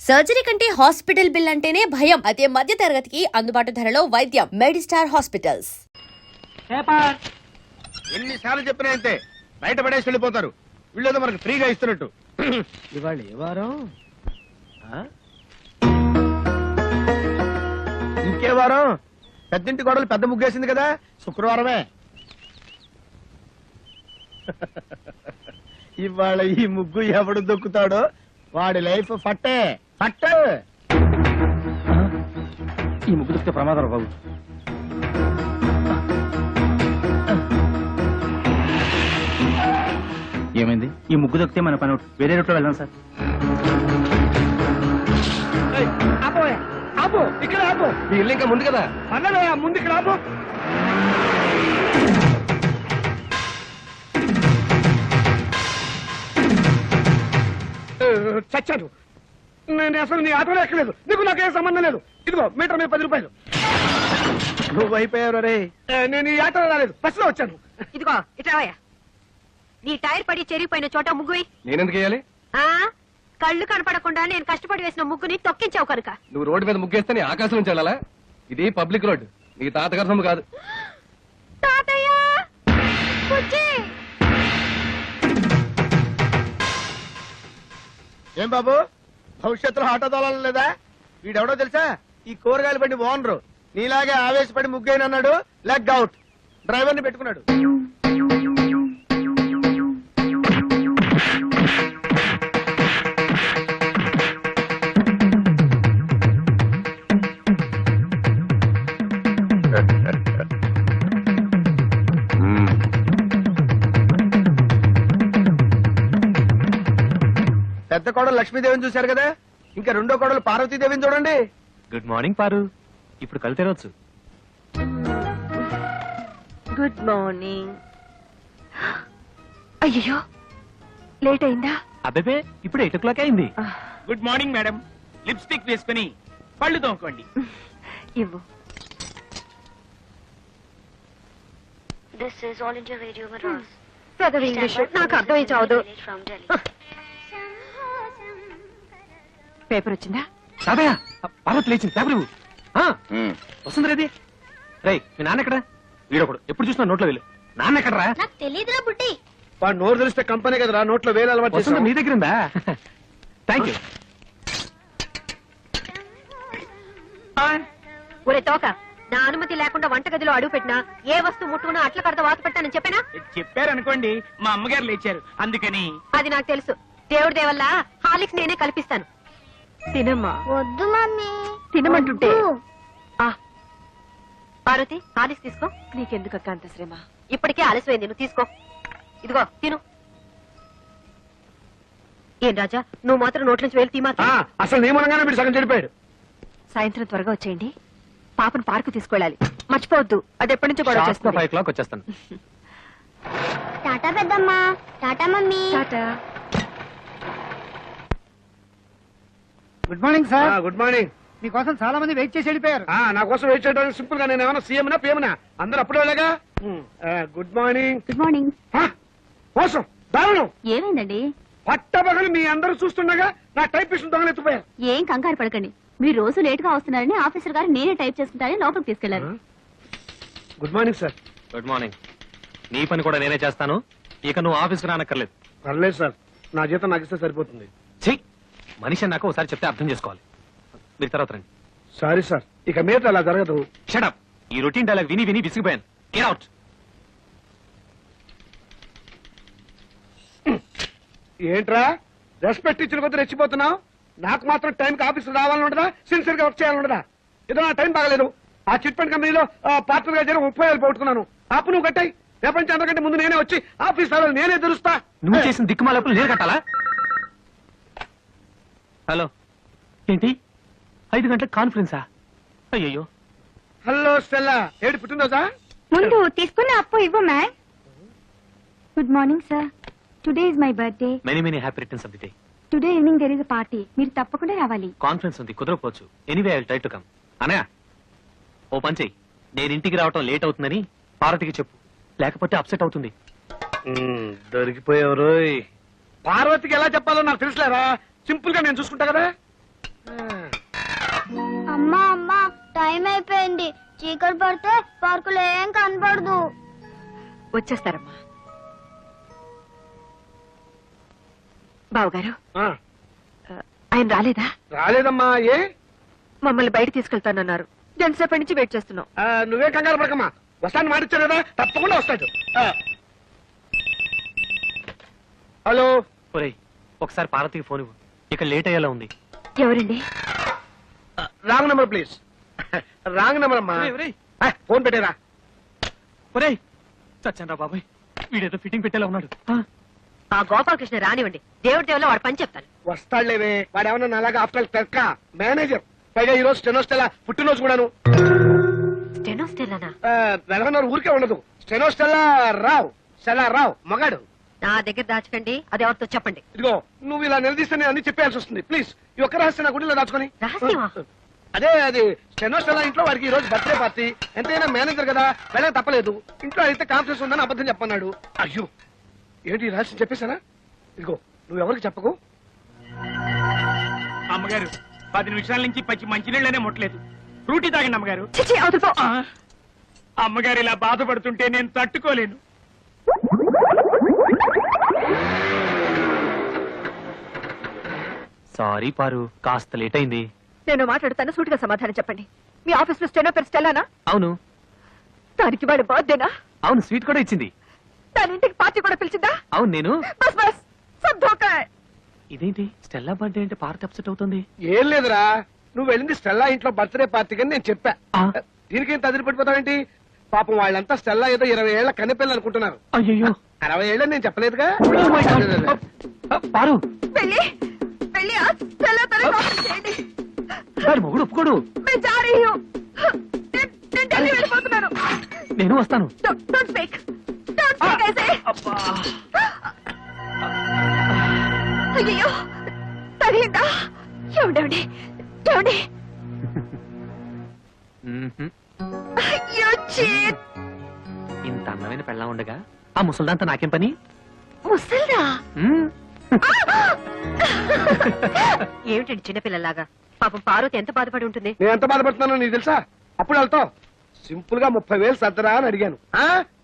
Surgery కంటే hospital bill అంటేనే భయం. అదే మధ్య తరగతికి అందుబాటు ధరలో వైద్యం. Medistar hospitals. ఎన్నిసార్లు చెప్పినా అంతే, బయట పడేసి వెళ్ళిపోతారు. వీళ్ళేదో మనకు ఫ్రీగా ఇస్తున్నట్టు. ఇవాళ ఏ వారం? ఇంకే వారం? పెద్దింటి గొడవలు పెద్ద ముగ్గేసింది కదా, శుక్రవారమే. ఇవాళ ఈ ముగ్గు ఎవడు దొక్కుతాడో వాడి లైఫ్ ఫట్టే ఫట్టే. ఈ ముగ్గు దొక్కితే ప్రమాదం బాబు. ఏమైంది? ఈ ముగ్గు దొక్కితే మన పని వేరే రూట్లో వెళ్దాం సార్. ఆపు, ఇక్కడ ఆపు. మీ ఇల్లు ఇంకా ముందు కదా, అన్నదా ముందు ఇక్కడ ఆపు. చచ్చాను నేను, అసలు నీ ఆటోలో ఎక్కలేదు. నీకు నాకేం సంబంధం లేదు. ఇదిగో మీటర్ మీద 10 రూపాయలు. నువ్వు అయిపోయావు రే. నేను ఈ ఆటోలో రాలేదు, బస్సులో వచ్చాను. ఇదిగో ఇట్రావయ్యా. నీ టైర్ పడి చెరిగిపోయిన చోట ముగ్గువి. నేనెందుకు వేయాలి? కళ్ళు కనపడకుండా నేను కష్టపడి వేసిన ముగ్గుని తొక్కించావు కనుక. నువ్వు రోడ్డు మీద ముగ్గేస్తే నీ ఆకాశం నుంచి వెళ్ళాలా? ఇది పబ్లిక్ రోడ్, నీ తాతగారి సొమ్ము కాదు. తాతయ్య బుజ్జి. ఏం బాబు, భవిష్యత్తులో ఆటో తోలాలి లేదా? వీడెవడో తెలుసా? ఈ కూరగాయలు బండి ఓనరు. నీలాగే ఆవేశపడి ముగ్గైనన్నాడు, లెగ్ అవుట్. డ్రైవర్ని పెట్టుకున్నాడు. పెద్ద కోడలు లక్ష్మీదేవిని చూశారు కదా, ఇంకా రెండో కోడలు పార్వతీదేవిని చూడండి. గుడ్ మార్నింగ్ పారు. ఇప్పుడు కళ్ళు తెరవచ్చు. Good morning. అయ్యో లేట్ అయిందా? అబ్బే ఇప్పుడు 8 o'clock అయింది. Good morning madam. లిప్స్టిక్ వేసుకుని పళ్ళు తోముకోండి. ఇవ్వు. This is All India Radio Madras. పెదవి ఇంగ్లీషు నాకు అర్థమై చావదు. From Delhi. పేపర్ వచ్చిందా? తాతయ్య, పార్వతి లేచింది. పేపర్ ఇవ్వు. వస్తుంది రేది. రై, మీ నాన్న ఎక్కడా? వీడొకడు ఎప్పుడు చూసినా నోట్లో వెళ్ళు. నాన్న ఎక్కడరా? నాకు తెలీదురా బుట్టి. వాడు నోరు తెలిస్తే కంపెనీ కదరా, నోట్లో వేలు అలవాటు వస్తుంది చేస్తాం. నీ దగ్గర ఉందా? Thank you. ఒరే తోక, నా అనుమతి లేకుండా వంటగదిలో అడుగు పెట్టినా ఏ వస్తువు ముట్టుకున్నా అట్ల కడత వాత పెట్టానని చెప్పానా? చెప్పారనుకోండి, మా అమ్మగారు లేచారు అందుకని. అది నాకు తెలుసు. దేవుడి దేవల్ల హాలిక్స్ నేనే కల్పిస్తాను. తినమ్మా. వద్దు మమ్మీ. తినమంటుంటే. పార్వతి, హాలిక్స్ తీసుకో. నీకెందుకు అక్క అంత శ్రమ? ఇప్పటికే ఆలస్యమైంది, నువ్వు తీసుకో. ఇదిగో తిను. ఏం రాజా, నువ్వు మాత్రం నోట్ల నుంచి వేలు తీమా. అసలు నియమనంగానే మీరు సగం చెడిపోయాడు. సాయంత్రం త్వరగా వచ్చేయండి. పాపను పార్కు తీసుకెళ్ళాలి, మర్చిపోవద్దు. అది ఎప్పటి నుంచో గొడవ చేస్తుంది. 5 o'clock వచ్చేస్తాను. టాటా పెద్దమ్మా. Tata mummy. Tata. Good morning sir. Good morning. మీకోసం చాలా మంది వెయిట్ చేసి వెళ్ళిపోయారు. నా కోసం వెయిట్ చేయడానికి సింపుల్ గా నేను ఏమైనా సీఎంనా పిఎంనా? అందరూ అప్పుడే వెళ్ళగా. Good morning. Good morning. మోసం, దారుణం. ఏమైందండి? పట్టబగలు మీ అందరూ చూస్తుండగా నా టైపిస్ట్ దొంగలెత్తిపోయారు. ఏం కంగారు పడకండి. మీరు రోజు లేట్ గా వస్తున్నారని ఆఫీసర్ గారు నేనే టైప్ చేసుకుంటారని లోపలికి తీసుకెళ్లారు. Good morning sir. Good morning. నీ పని కూడా నేనే చేస్తాను. ఇక నువ్వు ఆఫీస్కి రానక్కర్లేదు. పర్లేదు సార్, నా జీతం నాకు ఇస్తే సరిపోతుంది. చెయ్యి. మనిషి నాకు ఒకసారి చెప్తే అర్థం చేసుకోవాలి. మీరు తర్వాత రండి. సారీ సార్, ఇక మీద అలా జరగదు. షటప్. ఈ రొటీన్ డైలాగ్ విని విని విసిగిపోయాను. Get out. ఏంట్రా రెస్పెక్ట్ ఇచ్చిన కొద్ది రెచ్చిపోతున్నావు? నాకు మాత్రం టైంకి ఆఫీస్ రావాలని ఉండదా? సిన్సియర్ గా వర్క్ చేయాలని ఉండదా? ఏదో నా టైం బాగలేదు. ఆ చిట్ ఫండ్ కంపెనీలో పార్ట్నర్ గా జరిగి 30,000 పోగొట్టుకున్నాను. అప్పు నువ్వు కట్టాయి. ప్రపంచం అందరికంటే ముందు నేనే వచ్చి ఆఫీస్ రావాలి, నేనే తెలుస్తా. నువ్వు చేసిన దిక్కుమాలప్పుడు నేను కట్టాలా? హలో, ఏంటి 5 గంటలకు కాన్ఫరెన్సా? అయ్యో. హలో స్టెల్లా, ఏడు పుట్టినరోజా? ముందు తీసుకున్న అప్పు ఇవ్వు ma'am. Good morning sir. Today is my birthday. Many many happy returns of the day. Today evening there is a party. మీరు తప్పకుండా రావాలి. కాన్ఫరెన్స్ ఉంది, కుదరకపోవచ్చు. Anyway I will try to come. Anaya, ఓ పని చెయ్యి. నేను ఇంటికి రావటం లేట్ అవుతుందని పార్వతికి చెప్పు, లేకపోతే అప్సెట్ అవుతుంది. దొరికిపోయావు. పార్వతికి ఎలా చెప్పాలో నాకు తెలుసులేరా. సింపుల్ గా నేను చూసుకుంటా కదా. అయిపోయింది. చీకటి పడితే పార్కులో ఏం కనపడదు. వచ్చేస్తారమ్మా. బావగారు ఆ, ఆయన రాలేదా? రాలేదమ్మా. ఏ మమ్మల్ని బయట తీసుకెళ్తానన్నారు. ఎంతసేపటి నుంచి వెయిట్ చేస్తున్నాం. నువ్వే కంగారు పడకమ్మా. వస్తాను మాటిచ్చారు కదా, తప్పకుండా వస్తాడు. హలో. ఒరేయ్ ఒకసారి పార్వతికి ఫోన్ ఇవ్వు, ఇక లేట్ అయ్యేలా ఉంది. ఎవరండి? Wrong number please. Wrong number అమ్మా. ఫోన్ పెట్టేరా. ఒరేయ్ చచ్చాను రా బాబాయ్, వీడేదో ఫిట్టింగ్ పెట్టేలా ఉన్నాడు. ఆ గోపాలకృష్ణ రానివ్వండి, దేవుడి దేవులో వాడు పని చెప్తాను. వస్తాడులేవే, వాడు ఏమన్నా అలాగా ఆఫ్టర్ క్లర్క్ మేనేజర్. పైగా ఈ రోజు స్టెనోస్టెలా పుట్టినరోజు కూడాను. స్టెనోస్టెల్లానా? నెలకొన్నర ఊరికే ఉండదు. స్టెనోస్టెలా రావు, స్టెలా రావు మగాడు. నా దగ్గర దాచకండి, అది ఎవరితో చెప్పండి. ఇదిగో నువ్వు ఇలా నిలదీస్తే నేను అన్ని చెప్పాల్సి వస్తుంది. ప్లీజ్ ఈ ఒక్క రహస్యం నా గుడిలో దాచుకొని. రహస్యమా? అదే అది స్టెనోస్టెలా ఇంట్లో వాడికి ఈ రోజు బర్త్డే పార్టీ. ఎంతైనా మేనేజర్ కదా, వెళ్ళక తప్పలేదు. ఇంట్లో అయితే కాన్ఫరెన్స్ ఉందని అబద్ధం చెప్పన్నాడు. అయ్యో ఏంటి ఈ రహస్యం చెప్పేశానా? ఇదిగో నువ్వు ఎవరికి చెప్పకు. అమ్మగారు 10 నిమిషాల నుంచి పచ్చి మంచినీళ్ళనే ముట్టలేదు. ఫ్రూటీ తాగండి అమ్మగారు. చిచి, అవతల పో. అమ్మగారు ఇలా బాధపడుతుంటే నేను తట్టుకోలేను. సారీ పారు, కాస్త లేట్ అయింది. నేను మాట్లాడుతాను, సూటిగా సమాధానం చెప్పండి. మీ ఆఫీస్ లో స్టెనో పేరు స్టెల్లానా? అవును దానికి వాడు బర్త్డేనా? అవును, స్వీట్ కూడా ఇచ్చింది. దాని ఇంటికి పార్టీ కూడా పిలిచిందా? అవును నేను. బస్ బస్, సబ్ ధోకా హై. ఇదేంటి స్టెల్లా బర్త్డే అంటే పార్వతి అప్సెట్ అవుతుంది? ఏం లేదురా, నువ్వు వెళ్ళింది స్టెల్లా ఇంట్లో బర్త్డే పార్టీకి అని నేను చెప్పా. ఆ. దీనికేం తదిరి పడిపోతావేంటి? పాపం వాళ్ళంతా స్టెల్లా ఏదో 20 ఏళ్ల కన్నెపిల్లలు అనుకుంటున్నారు. అయ్యో 60 ఏళ్ళని నేను చెప్పలేదుగా. పారు, వెళ్ళి వెళ్ళి ఆ స్టెల్లాతో కాపీ చేయండి. వాడి మొగుడు ఒప్పుకోడు. मैं जा रही हूँ. నేను ఢిల్లీ వెళ్ళిపోతున్నాను. నేను వస్తాను. Don't speak. Don't speak ऐसे. అయ్యో తగిలిందా? ఏమండి ఏమండి? మ్మ్హ్మ్. అయ్యో చీట్. ఇంత అందమైన పెళ్ళా ఉండగా ఆ ముసల్దాంతా నాకేం పని? ముసల్దా? మ్మ్. ఏమిటండి చిన్నపిల్లలాగా? పాపం పార్వతి ఎంత బాధపడి ఉంటుంది. నేను ఎంత బాధపడుతున్నానో నీకు తెలుసా? అప్పుడు వెళ్తావు సింపుల్ గా 30,000 సర్దరా అని అడిగాను.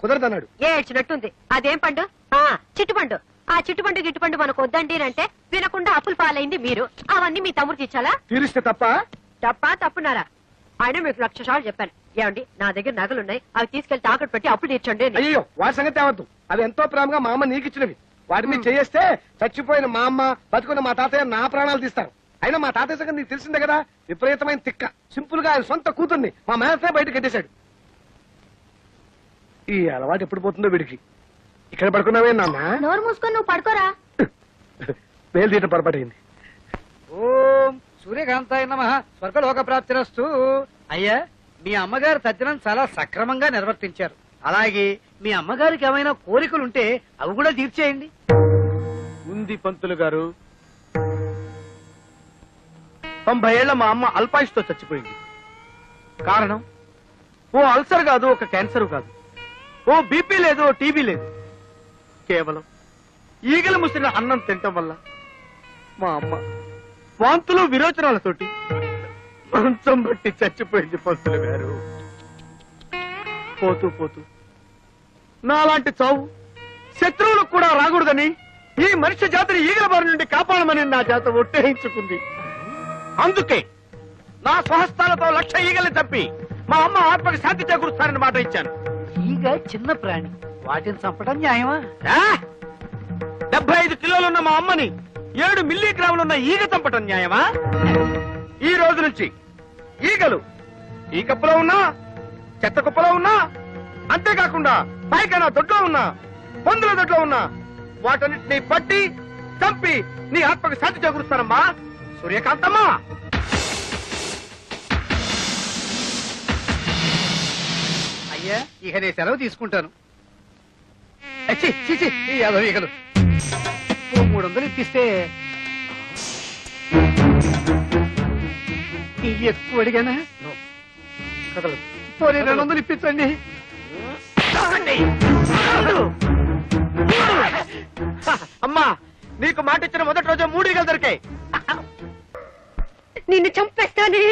కుదరదన్నాడు. ఏడ్చినట్టుంది. అదేం పండు? చిట్టుపండు. ఆ చిట్టుపండు గిట్టుపండు మనకు వద్దండి అంటే వినకుండా అప్పులు పాలైంది మీరు. అవన్నీ మీ తమ్ముడికి ఇచ్చాలా? తీరిస్తే తప్ప. తప్పున్నారా? ఆయన మీకు 1,00,000 సార్లు చెప్పాను. ఏమండి నా దగ్గర నగలున్నాయి, అవి తీసుకెళ్లి తాకట్టు పెట్టి అప్పులు తీర్చండి అని. అయ్యో వాడి సంగతి తేవద్దు. అవి ఎంతో ప్రేమగా మా అమ్మ నీకు ఇచ్చినవి. వాటిని చేస్తే చచ్చిపోయిన మా అమ్మ, బతుకున్న మా తాతయ్య నా ప్రాణాలు తీస్తారు. అయినా మా తాతయ్య సంగతి నీకు తెలిసిందే కదా, విపరీతమైన తిక్క. సింపుల్ గా ఆయన సొంత కూతుర్ని మా మేనతే బయట కట్టేశాడు. ఈ అలవాటు ఎప్పుడు పోతుందో వీడికి. ఇక్కడ పడుకున్నావే నాన్న? నోరు మూసుకొని నువ్వు పడుకోరా. వేలు తీయటం పొరపాటైంది. ఓం సూర్యకాంతాయ నమః. స్వర్గలోక ప్రాప్తిరస్తు. అయ్యా మీ అమ్మగారు తద్దినం చాలా సక్రమంగా నిర్వర్తించారు. అలాగే మీ అమ్మగారికి ఏమైనా కోరికలుంటే అవి కూడా తీర్చేయండి. ఉంది పంతులు గారు. 90 ఏళ్ల మా అమ్మ అల్పాయుష్తో చచ్చిపోయింది. కారణం ఓ అల్సర్ కాదు, ఒక క్యాన్సర్ కాదు, ఓ బీపీ లేదు, ఓ టీబీ లేదు. కేవలం ఈగలు ముసిరిన అన్నం తినటం వల్ల మా అమ్మ వాంతులు విరోచనాలతోటి మంచం బట్టి చచ్చిపోయింది పంతులు గారు. పోతూ పోతూ నాలాంటి చావు శత్రువులకు కూడా రాకూడదని ఈ మనిషి జాతిని ఈగల బారి నుండి కాపాడమని నా చేత ఒట్టేయించుకుంది. అందుకే నా స్వహస్తాలతో 1,00,000 ఈగల్ని చంపి మా అమ్మ ఆత్మకి శాంతి చేకూరుస్తానని మాట ఇచ్చాను. ఈగ చిన్న ప్రాణి, వాటిని చంపడం న్యాయమా? 75 కిలోలున్న మా అమ్మని 7 మిల్లీగ్రాములున్న ఈగ చంపటం న్యాయమా? ఈ రోజు నుంచి ఈగలు ఈ కప్పులో ఉన్నా, చెత్త కుప్పలో ఉన్నా, అంతేకాకుండా పైకైనా దొడ్లో ఉన్నా, పందుల దొడ్లో ఉన్నా, వాటన్నిటిని పట్టి చంపి నీ ఆత్మకు శాంతి చేకూరుస్తానమ్మా. సూర్యకాంతమ్మా. అయ్యా ఇక నేను సెలవు తీసుకుంటాను. ఛీ, ఛీ, ఛీ, ఈ యాదవ ఈగలు. ఓ 300 ఇప్పిస్తే ఇవి ఎక్కువ అడిగానా? కదలదు. పోనీ 200 ఇప్పించండి. అమ్మా నీకు మాట ఇచ్చిన మొదటి రోజు 3 ఈగలు దొరికాయి. నిన్ను చంపేస్తానే.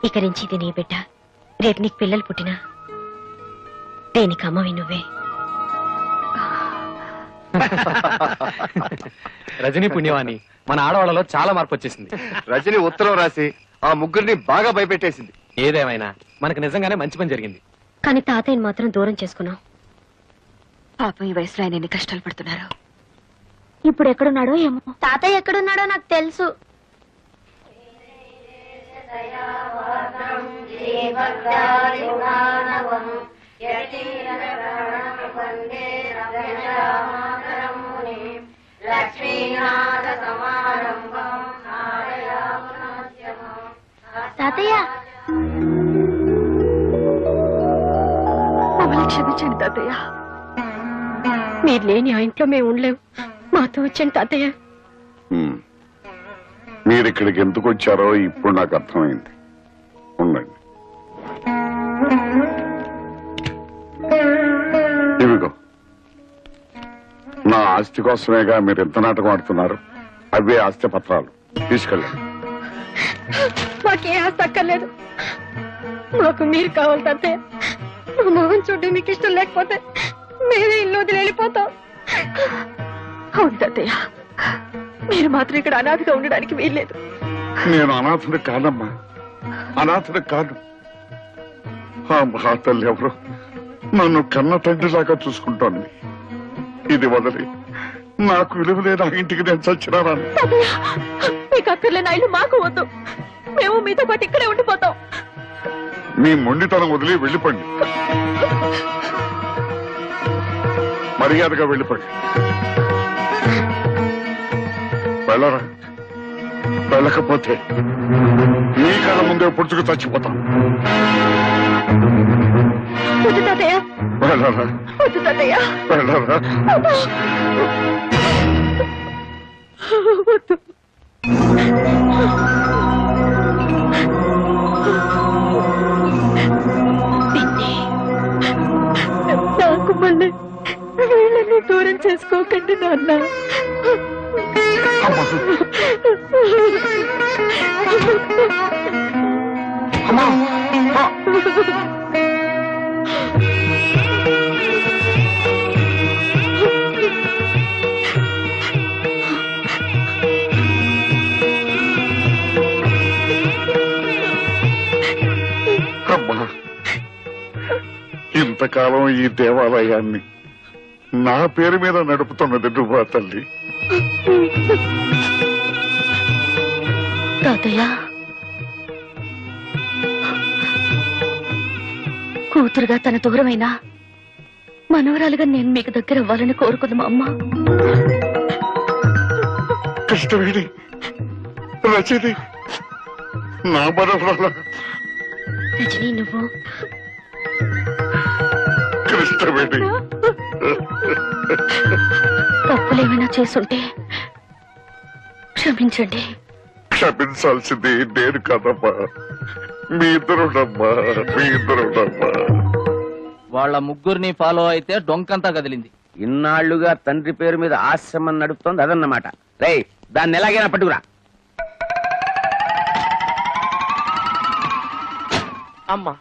ఇక నుంచి ఇది నీ బిడ్డ. రేపు నీకు పిల్లలు పుట్టినా దేనికి అమ్మవి నువ్వే. రజనీ పుణ్యవాణి, మన ఆడవాళ్ళలో చాలా మార్పు వచ్చేసింది. రజని ఉత్తరం రాసి ఆ ముగ్గురిని బాగా భయపెట్టేసింది. ఏదేమైనా మనకు నిజంగానే మంచి పని జరిగింది. కానీ తాతయ్యని మాత్రం దూరం చేసుకున్నాం. పాపం ఈ వయసులో ఆయన ఎన్ని కష్టాలు పడుతున్నారు. ఇప్పుడు ఎక్కడున్నాడో ఏమో. తాతయ్య ఎక్కడున్నాడో నాకు తెలుసు. తాతయ్య మమ్మల్ని క్షమించండి తాతయ్య. మీరు లేని ఆ ఇంట్లో మేము ఉండలేవు. మాతో వచ్చండి తాతయ్య. మీరు ఇక్కడికి ఎందుకు వచ్చారో ఇప్పుడు నాకు అర్థమైంది. ఉండండి. ఇవిగో నా ఆస్తి కోసమేగా మీరు ఎంత నాటకం ఆడుతున్నారు. అవే ఆస్తి పత్రాలు తీసుకెళ్ళండి. మాకే ఆస్తి అక్కర్లేదు. మాకు మీరు కావాలి తాతయ్య. మా మొహం చూడడం మీకు ఇష్టం లేకపోతే మేమే ఇల్లు వదిలి వెళ్ళిపోతాం. అవును తాతయ్య, మీరు మాత్రం ఇక్కడ అనాథగా ఉండడానికి వీల్లేదు. నేను అనాథుడు కాదమ్మా, అనాథుడు కాదు. ఆ మహాతల్లి ఎవరో నన్ను కన్న తండ్రిలాగా చూసుకుంటోంది. ఇది వదిలి నాకు విలువ లేదు ఆ ఇంటికి నేను చచ్చినారా. మీకు అక్కర్లేని ఇల్లు మాకు వద్దు. మేము మీతో పాటు ఇక్కడే ఉండిపోతాం. మీ మొండితనం వదిలి వెళ్ళిపోండి. మర్యాదగా వెళ్ళిపోండి. వెళ్ళరా. వెళ్ళకపోతే మీ కళ్ళ ముందే పుడుచుకు చచ్చిపోతాం. వద్దు తాతయ్య, వెళ్ళరా. వద్దు తాతయ్య, వెళ్ళరా. వద్దు. నాకు మళ్ళీ వీళ్ళని దూరం చేసుకోకండి నాన్న. అమ్మా, ఇంతకాలం ఈ దేవాలయాన్ని నా పేరు మీద నడుపుతున్నది నువ్వా తల్లి? తాతయ్య, కూతురుగా తన దూరమైనా మనవరాలుగా నేను మీకు దగ్గర అవ్వాలని కోరుకుంది మా అమ్మ. కృష్ణవేణి, రజని, నా మనవరాల రజనీ, నువ్వు కృష్ణవేణి. తప్పులేమైనా చేసుంటే క్షమించండి. క్షమించాల్సింది నేను కాదమ్మా, మీ ఇద్దరునమ్మా, మీ ఇద్దరునమ్మా. వాళ్ళ ముగ్గురిని ఫాలో అయితే డొంకంతా కదిలింది. ఇన్నాళ్లుగా తండ్రి పేరు మీద ఆశ్రమం నడుపుతోంది అదన్నమాట. రేయ్, దాన్ని ఎలాగైనా పట్టుకురా. అమ్మా,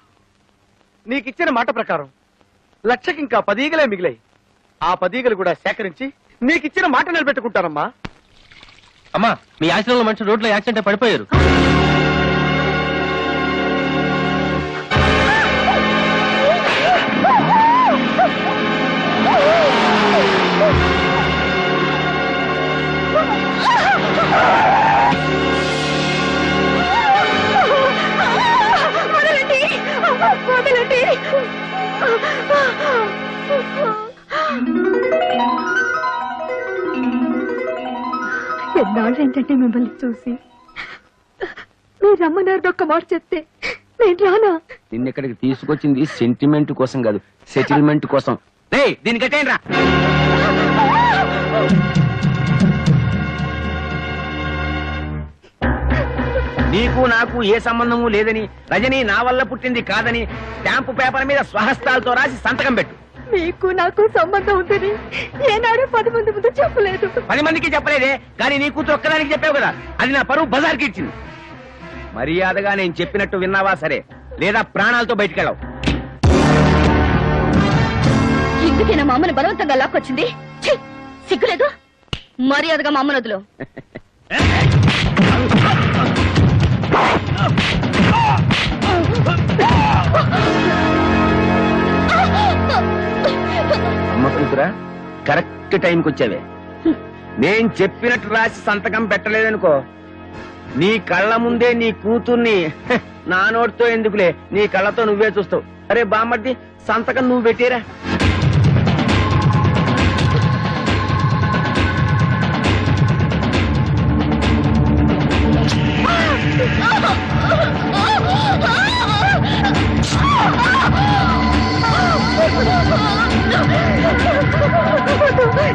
నీకిచ్చిన మాట ప్రకారం లక్షకి ఇంకా 10 ఈగలే మిగిలాయి. ఆ 10 ఈగలు కూడా సేకరించి నీకిచ్చిన మాట నిలబెట్టుకుంటానమ్మా. అమ్మా, మీ ఆశ్రమంలో మనిషి రోడ్లో యాక్సిడెంట్ పడిపోయారు. ఎన్నాళ్ళు ఏంటంటే మిమ్మల్ని చూసి మీరు రమ్మన్నారు. ఒక్క మాట చెప్తే నేను రానా? నిన్నెక్కడికి తీసుకొచ్చింది సెంటిమెంట్ కోసం కాదు, సెటిల్మెంట్ కోసం. రేయ్, దీన్ని కట్టేయండి రా. నీకు నాకు ఏ సంబంధము లేదని, రజని నా వల్ల పుట్టింది కాదని స్టాంపు పేపర్ మీద స్వహస్తాలతో రాసి సంతకం పెట్టు. మీకు నాకు సంబంధం ఉందని ఏనాడు 10 మంది ముందు చెప్పలేదు. 10 మందికి చెప్పలేదే, కానీ నీ కూతురు ఒక్కదానికి చెప్పావు కదా, అది నా పరువు బజార్కి ఇచ్చింది. మర్యాదగా నేను చెప్పినట్టు విన్నావా సరే, లేదా ప్రాణాలతో బయటికెళ్ళవు. ఎందుకైనా మా అమ్మని బలవంతంగా లాక్కొచ్చింది? ఛీ! సిగ్గులేదు? మర్యాదగా మా అమ్మను వదులు. అమ్మ కూతురా, కరెక్ట్ టైంకి వచ్చావే. నేను చెప్పినట్టు రాసి సంతకం పెట్టలేదనుకో, నీ కళ్ళ ముందే నీ కూతుర్ని నా నోటితో ఎందుకులే, నీ కళ్ళతో నువ్వే చూస్తావు. అరే బామ్మర్ది, సంతకం నువ్వు పెట్టేరా.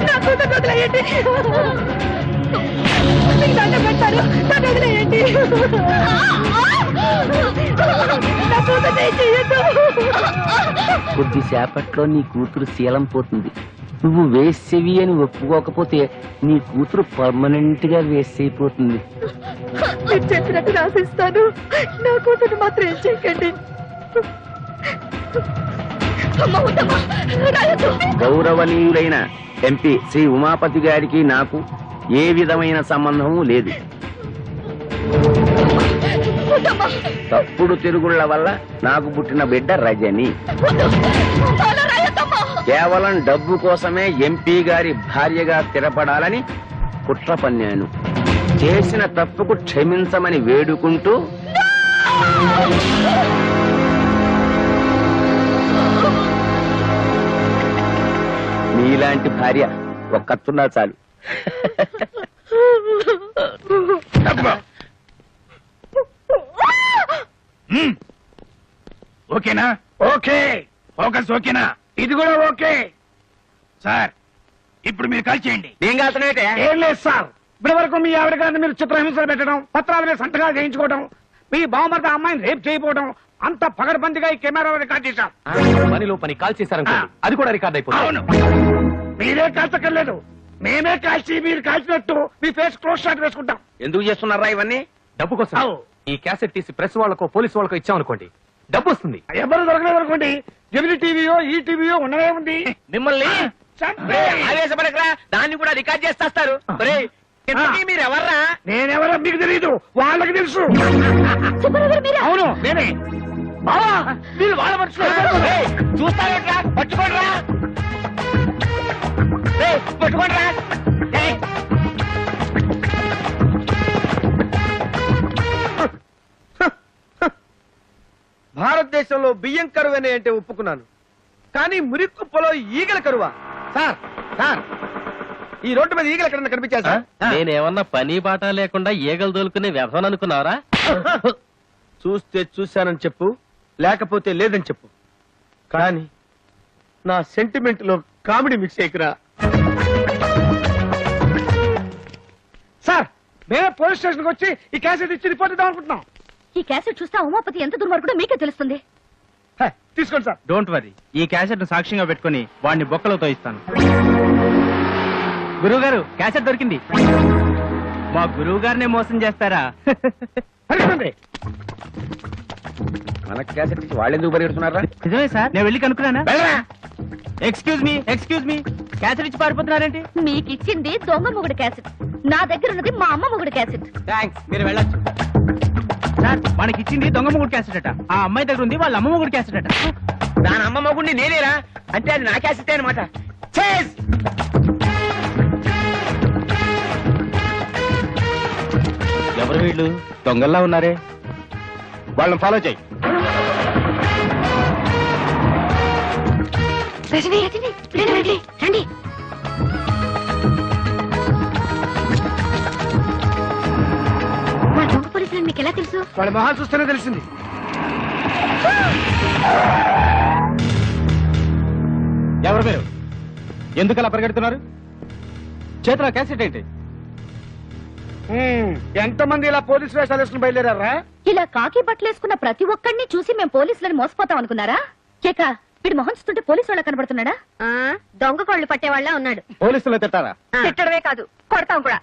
నా కూతురు వదిలేయండి. మీకు దండం పెడతాను, నన్ను వదిలేయండి. నా కూతురు ఏం చెయ్యొద్దు. కొద్దిసేపట్లో నీ కూతురు శీలం పోతుంది. నువ్వు వేసేవి అని ఒప్పుకోకపోతే నీ కూతురు పర్మనెంట్ గా వేస్ట్ అయిపోతుంది. మీరు చెప్పినట్టు రాసిస్తాను, నా కూతురు మాత్రం ఏం చేయకండి. గౌరవనీయులైన ఎంపీ శ్రీ ఉమాపతి గారికి నాకు ఏ విధమైన సంబంధము లేదు. తప్పుడు తిరుగుళ్ల వల్ల నాకు పుట్టిన బిడ్డ రజని. కేవలం డబ్బు కోసమే ఎంపీ గారి భార్యగా స్థిరపడాలని కుట్ర పన్నాను. చేసిన తప్పుకు క్షమించమని వేడుకుంటూ నీలాంటి భార్య ఒక్కతున్నా చాలు. ఓకేనా? ఓకే. ఫోకస్ ఓకేనా? ఇది కూడా ఓకే. సార్, ఇప్పుడు మీరు కాల్ చేయండి. ఏం కాల్తున్నాయితే? ఏం లేదు సార్, ఇప్పటి వరకు మీ ఆవిడ గారిని మీరు చిత్రహింసలు పెట్టడం, పత్రాల మీద సంతకాలు చేయించుకోవడం, మీ బావమర్ద అమ్మాయిని రేప్ చేయకపోవడం అంత పగడబందిగా ఈ కెమెరాలో రికార్డ్ చేశాం. పనిలో పని కాల్ చేశారనుకోండి, అది కూడా రికార్డ్ అయిపోతుంది. అవును, మీరే కాల్చక్కర్లేదు, మేమే కాల్చి మీరు కాల్చినట్టు మీ ఫేస్ క్లోజ్ షాట్ వేసుకుంటాం. ఎందుకు చేస్తున్నారా ఇవన్నీ? డబ్బు కోసం. అవు. ఈ క్యాసెట్ తీసి ప్రెస్ వాళ్ళకో పోలీసు వాళ్ళకో ఇచ్చామనుకోండి, డబ్బు వస్తుంది. ఎవరు దొరకలేదు అనుకోండి, జమిని టీవీయో ఈ టీవీయో ఉండనే ఉంది. మిమ్మల్ని చంపే. ఆవేశపడకరా, దాన్ని కూడా రికార్డ్ చేస్తారు. మీరు ఎవర్రా? నేనెవరో మీకు తెలియదు, వాళ్ళకి తెలుసు. అవును నేనే. బావా, మీరు వాళ్ళ మనుషులు. చూస్తారా? పట్టుకోండిరా, పట్టుకోండిరా. భారతదేశంలో బియ్యం కరువనే అంటే ఒప్పుకున్నాను, కానీ మురిక్కుప్పలో ఈగల కరువా? సార్ సార్, ఈ రోడ్డు మీద ఈగలు ఎక్కడన్నా కనిపించా సార్? నేనేమన్నా పని బాట లేకుండా ఈగలు దొలుకునే వ్యవసాయం అనుకున్నారా? చూస్తే చూశానని చెప్పు, లేకపోతే లేదని చెప్పు, కానీ నా సెంటిమెంట్ లో కామెడీ మిక్స్ అయ్యకురా. సార్, మేమే పోలీస్ స్టేషన్ కి వచ్చి ఈ క్యాసెట్ ఇచ్చి రిపోర్ట్ ఇద్దాం అనుకుంటున్నాం. ఈ క్యాసెట్ చూస్తే ఉమాపతి ఎంత దుర్మార్గుడో మీకే తెలుస్తుంది. తీసుకోండి సార్. డోంట్ వరీ, ఈ క్యాసెట్ సాక్ష్యంగా పెట్టుకుని వాడిని బొక్కలతో ఇస్తాను. గురువు గారు, క్యాసెట్ దొరికింది. మా గురువు గారినే మోసం చేస్తారా? పరిగెత్తండి. మన క్యాసెట్ ఇచ్చి వాళ్ళెందుకు పరిగెడుతున్నారా? నిజమే సార్, నేను వెళ్ళి కనుక్కున్నానా? ఎక్స్క్యూజ్ మీ, క్యాసెట్ ఇచ్చి పారిపోతున్నారేంటి? మీకు ఇచ్చింది దొంగ మొగుడు క్యాసెట్, నా దగ్గర ఉన్నది మా అమ్మ మొగుడు క్యాసెట్. థ్యాంక్స్, మీరు వెళ్ళొచ్చు. సార్, మనకి ఇచ్చింది దొంగ మొగుడు క్యాసెట్ అట. ఆ అమ్మాయి దగ్గర ఉంది వాళ్ళ అమ్మ మొగుడు క్యాసెట్ అట. దాని అమ్మ మొగుడిని నేనేరా అంటే అది నా క్యాసెట్ అనమాట. ఎవరు వీళ్ళు? దొంగల్లా ఉన్నారే. వాళ్ళని ఫాలో చేయి. రజనీ, రండి, రండి. మా దొంగ పోలీసులు మీకు ఎలా తెలుసు? వాళ్ళ మొహాలు చూస్తేనే తెలిసింది. ఎవరు మీరు? ఎందుకు అలా పరిగెడుతున్నారు? చేతిలో క్యాసెట్ ఏంటి? ఎంతమంది ఇలా పోలీసు వేషాలు వేసుకుని బయలుదేరారా? ఇలా కాకి బట్టలేసుకున్న ప్రతి ఒక్కడిని చూసి మేము పోలీసులను మోసపోతాం అనుకున్నారా? కేక వీడు మొహం చూస్తుంటే పోలీసు వాళ్ళ కనబడుతున్నాడా? దొంగ కోళ్ళు పట్టేవాళ్ళ ఉన్నాడు. పోలీసులు తిట్టారా? తిట్టడమే కాదు, కొడతాం కూడా.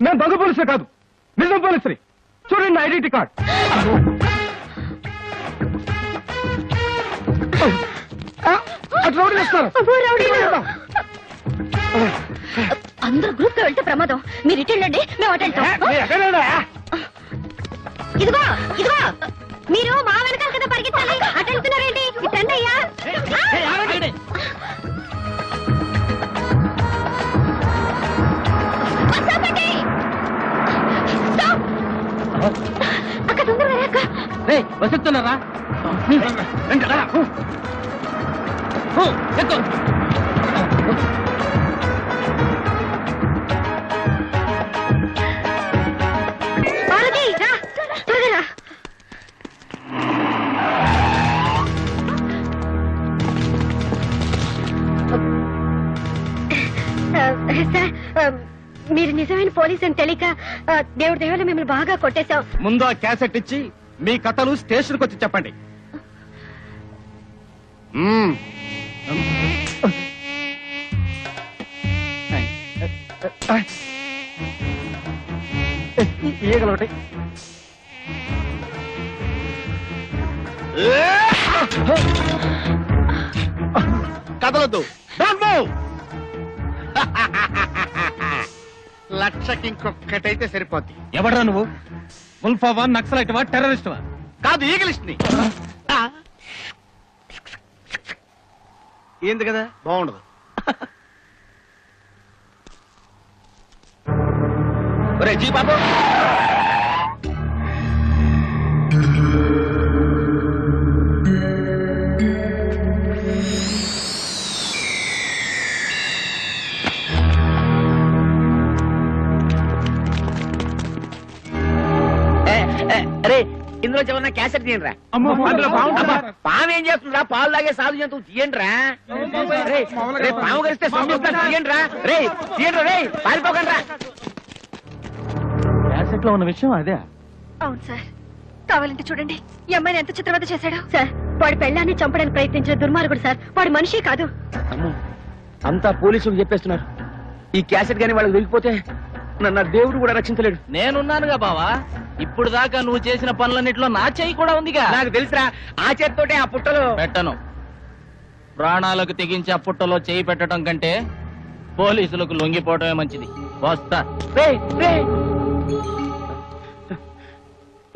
నేను దొంగ పోలీసులు కాదు, నిజం పోలీసుని. చూడండి నా ఐడెంటిటీ కార్డ్. అట్లా వదిలేస్తారు. అందరూ గ్రూప్ గా వెళ్తే ప్రమాదం. మీరు ఇటు వెళ్ళండి, మేము అటు వెళ్తాం. ఇదిగో ఇదిగో, మీరు మా వెనకాల కదా పరిగెత్తాలి. అటు వెళ్తున్నారేంటి? ఇటండి అయ్యా. అక్క తొందరగా అక్క. వస్తున్నారా? పార్వతి, రా, త్వరగా రా. సార్, మీరు నిజమైన పోలీస్ అని తెలియక దేవుడి దేవుళ్ళు మిమ్మల్ని బాగా కొట్టేశాం. ముందు ఆ క్యాసెట్ ఇచ్చి మీ కథలు స్టేషన్కి వచ్చి చెప్పండి. ఈగలొకటి. కదలొద్దు. లక్షకి ఇంకొక్కటైతే సరిపోద్ది. ఎవడరా నువ్వు? ముల్ఫావా, నక్సలైట్వా, టెర్రరిస్ట్వా? కాదు, ఈగలిస్ట్ ని. ఏంది కదా, బాగుండదు. జీ బాబు, అరే ఇందులో ఏమన్నా క్యాసెట్ తీయండిరా. పాము ఏం చేస్తుందిరా? పాలు తాగే సాధు జంతువు తీయండిరా. పాము కలిస్తే తీయండిరా. రే తీయండి, రే పారిపోకండి. క్యాసెట్ లో ఉన్న విషయం అదే. అవును సార్, కావాలంటే చూడండి ఈ అమ్మాయిని ఎంత చిత్రవద చేశాడు. సార్, వాడి పెళ్ళాన్ని చంపడానికి ప్రయత్నించిన దుర్మార్గుడు సార్. వాడి మనిషి కాదు. అంతా పోలీసులకు చెప్పేస్తున్నారు. ఈ క్యాసెట్ గానీ వాళ్ళకి దొరికిపోతే నన్ను దేవుడు కూడా రక్షించలేడు. నేనున్నానుగా బావా. ఇప్పుడు దాకా నువ్వు చేసిన పనులన్నిట్లో నా చెయ్యి కూడా ఉందిగా. నాకు తెలుసురా, ఆ చేతితోటే ఆ పుట్టలో పెట్టను. ప్రాణాలకు తెగించి ఆ పుట్టలో చేయి పెట్టడం కంటే పోలీసులకు లొంగిపోవటమే మంచిది. వస్తా.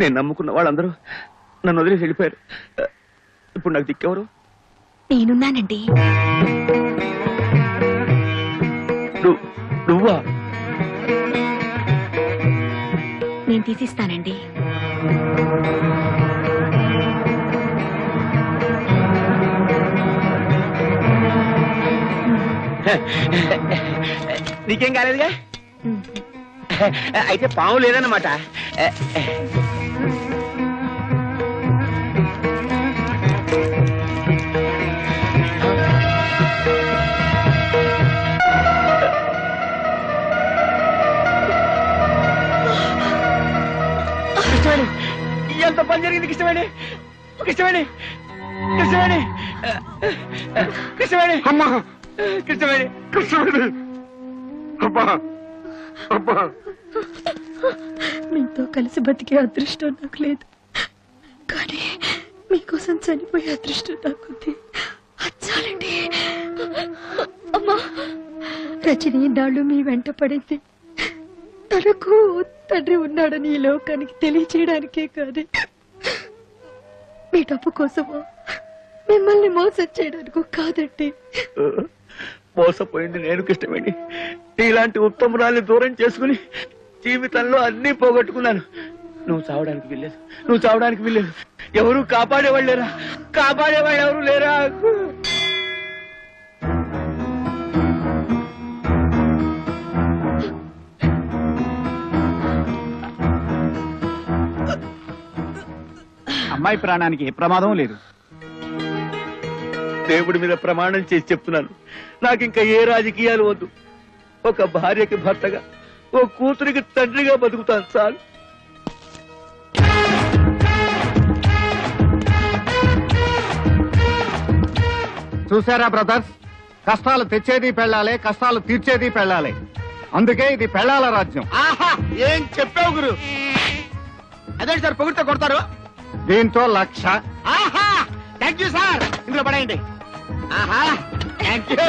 నేను నమ్ముకున్న వాళ్ళందరూ నన్ను వదిలేసి వెళ్ళిపోయారు. ఇప్పుడు నాకు దిక్కెవరు? నేనున్నానండి. నువ్వా? నేను తీసిస్తానండి. నీకేం కాలేదుగా? అయితే పాము లేదన్నమాట. ఎంత పని జరిగింది కృష్ణవేణి? కృష్ణవేణి, కృష్ణవేణి, కృష్ణవేణి, అమ్మా, కృష్ణవేణి, కృష్ణవేణి, అబ్బా, అబ్బా. మీతో కలిసి బతికే అదృష్టం నాకు లేదు, కానీ మీకోసం చనిపోయే అదృష్టం నాకుంది. అచ్చాలండి. అమ్మా, రజని నాళ్ళు మీ వెంట పడింది తనకు తండ్రి ఉన్నాడని ఈ లోకానికి తెలియచేయడానికే కాదు, మీ డబ్బు కోసమో మిమ్మల్ని మోసం చేయడానికి కాదండి. మోసపోయింది నేను కృష్ణవేణి. ఇలాంటి ఉత్తమురాల్ని దూరం చేసుకుని జీవితంలో అన్ని పోగొట్టుకున్నాను. నువ్వు చావడానికి వీల్లేదు, నువ్వు చావడానికి వీల్లేదు. ఎవరు కాపాడేవాళ్ళు లేరా? కాపాడేవాళ్ళు ఎవరు లేరా? అమ్మాయి ప్రాణానికి ఏ ప్రమాదం లేదు. దేవుడి మీద ప్రమాణం చేసి చెప్తున్నాను, నాకింకా ఏ రాజకీయాలు వద్దు. ఒక భార్యకి భర్తగా, ఓ కూతురికి తండ్రిగా బతుకుతాను చాలు. చూసారా బ్రదర్స్, కష్టాలు తెచ్చేది పెళ్ళాలి, కష్టాలు తీర్చేది పెళ్ళాలి. అందుకే ఇది పెళ్ళాల రాజ్యం. ఆహా ఏం చెప్పావు గురు. అదే సార్ పొగిడితే కొడతారు. దీంతో 1,00,000. ఆహా థ్యాంక్ యూ సార్. ఇందులో పడేయండి. ఆహా థ్యాంక్ యూ.